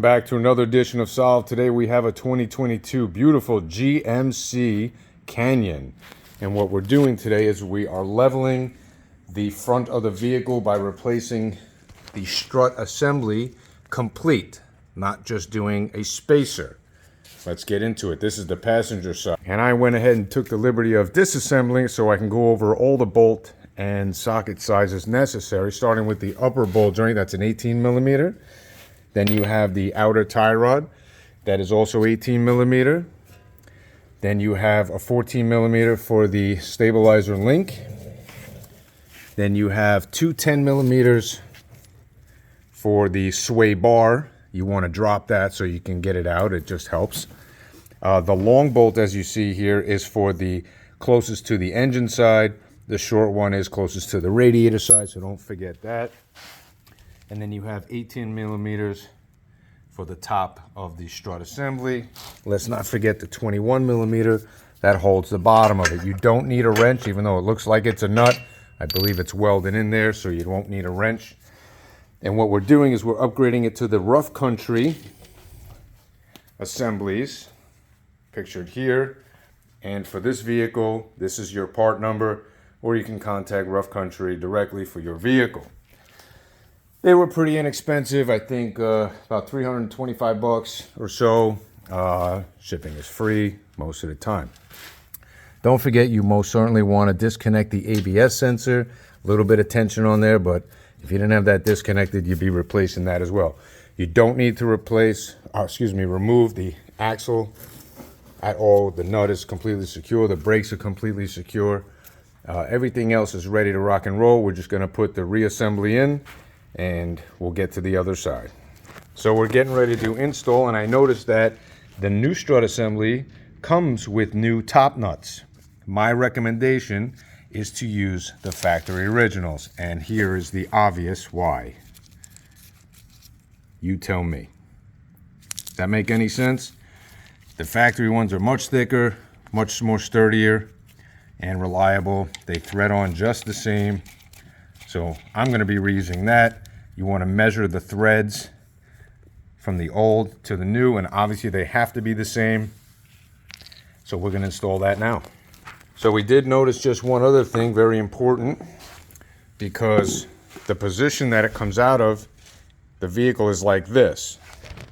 Back to another edition of Solve. Today we have a 2022 beautiful GMC Canyon. And what we're doing today is we are leveling the front of the vehicle by replacing the strut assembly complete, not just doing a spacer. Let's get into it. This is the passenger side. And I went ahead and took the liberty of disassembling so I can go over all the bolt and socket sizes necessary, starting with the upper bolt joint. That's an 18 millimeter. Then you have the outer tie rod that is also 18 millimeter. Then you have a 14 millimeter for the stabilizer link. Then you have two 10 millimeters for the sway bar. You want to drop that so you can get it out. It just helps. The long bolt, as you see here, is for the closest to the engine side. The short one is closest to the radiator side, so don't forget that. And then you have 18 millimeters for the top of the strut assembly. Let's not forget the 21 millimeter that holds the bottom of it. You don't need a wrench, even though it looks like it's a nut. I believe it's welded in there, so you won't need a wrench. And what we're doing is we're upgrading it to the rough country assemblies, pictured here. And for this vehicle, this is your part number, or you can contact Rough Country directly for your vehicle. They were pretty inexpensive. I think about 325 bucks or so. Shipping is free most of the time. Don't forget, you most certainly want to disconnect the ABS sensor. A little bit of tension on there, but if you didn't have that disconnected, you'd be replacing that as well. You don't need to remove the axle at all. The nut is completely secure. The brakes are completely secure. Everything else is ready to rock and roll. We're just going to put the reassembly in, and we'll get to the other side. So we're getting ready to install, and I noticed that the new strut assembly comes with new top nuts. My recommendation is to use the factory originals, and here is the obvious why. You tell me. Does that make any sense? The factory ones are much thicker, much more sturdier and reliable. They thread on just the same. So I'm going to be reusing that. You want to measure the threads from the old to the new, and obviously they have to be the same. So we're going to install that now. So we did notice just one other thing, very important, because the position that it comes out of the vehicle is like this,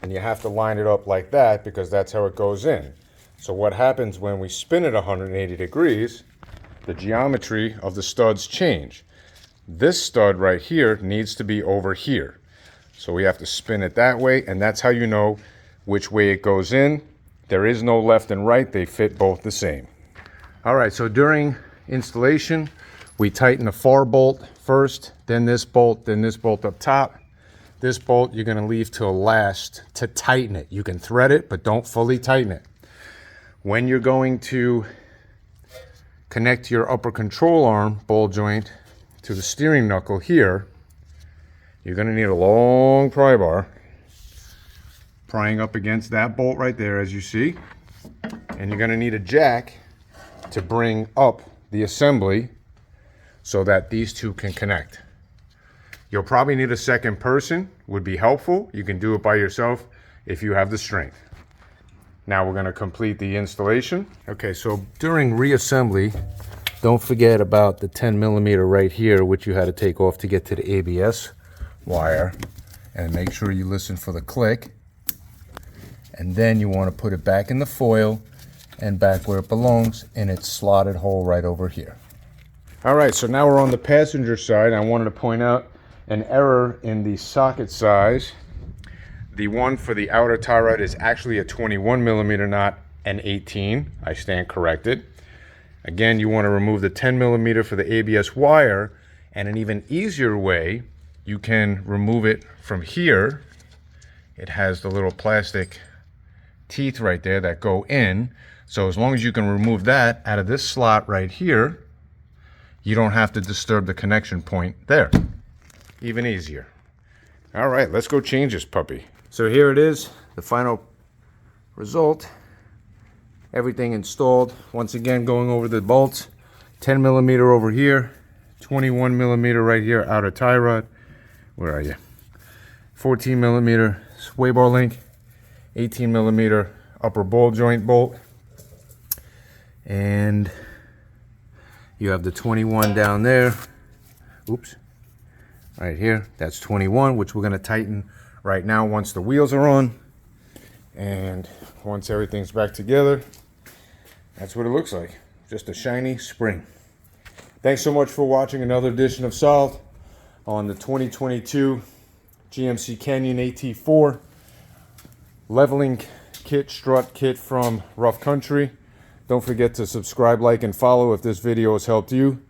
and you have to line it up like that because that's how it goes in. So what happens when we spin it 180 degrees, the geometry of the studs change. This stud right here needs to be over here. So we have to spin it that way, and that's how you know which way it goes in. There is no left and right. They fit both the same. All right, so during installation, we tighten the far bolt first, then this bolt up top. This bolt you're gonna leave till last to tighten it. You can thread it, but don't fully tighten it. When you're going to connect your upper control arm ball joint to the steering knuckle here, you're going to need a long pry bar prying up against that bolt right there, as you see. And you're going to need a jack to bring up the assembly so that these two can connect. You'll probably need a second person, would be helpful. You can do it by yourself if you have the strength. Now we're going to complete the installation. Okay, so during reassembly, don't forget about the 10 millimeter right here, which you had to take off to get to the ABS wire. And make sure you listen for the click. And then you want to put it back in the foil and back where it belongs in its slotted hole right over here. All right, so now we're on the passenger side. I wanted to point out an error in the socket size. The one for the outer tie rod is actually a 21 millimeter, not an 18. I stand corrected. Again, you want to remove the 10 millimeter for the ABS wire, and an even easier way, you can remove it from here. It has the little plastic teeth right there that go in. So as long as you can remove that out of this slot right here, you don't have to disturb the connection point there. Even easier. All right, let's go change this puppy. So here it is, the final result. Everything installed. Once again, going over the bolts. 10 millimeter over here, 21 millimeter right here, outer tie rod. Where are you? 14 millimeter sway bar link, 18mm upper ball joint bolt, and you have the 21 down there. Oops, right here, that's 21, which we're going to tighten right now once the wheels are on. And once everything's back together, that's what it looks like. Just a shiny spring. Thanks so much for watching another edition of Solved on the 2022 GMC Canyon AT4 leveling kit, strut kit from Rough Country. Don't forget to subscribe, like, and follow if this video has helped you,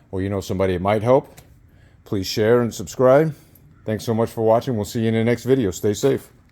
or you know somebody it might help. Please share and subscribe. Thanks so much for watching. We'll see you in the next video. Stay safe.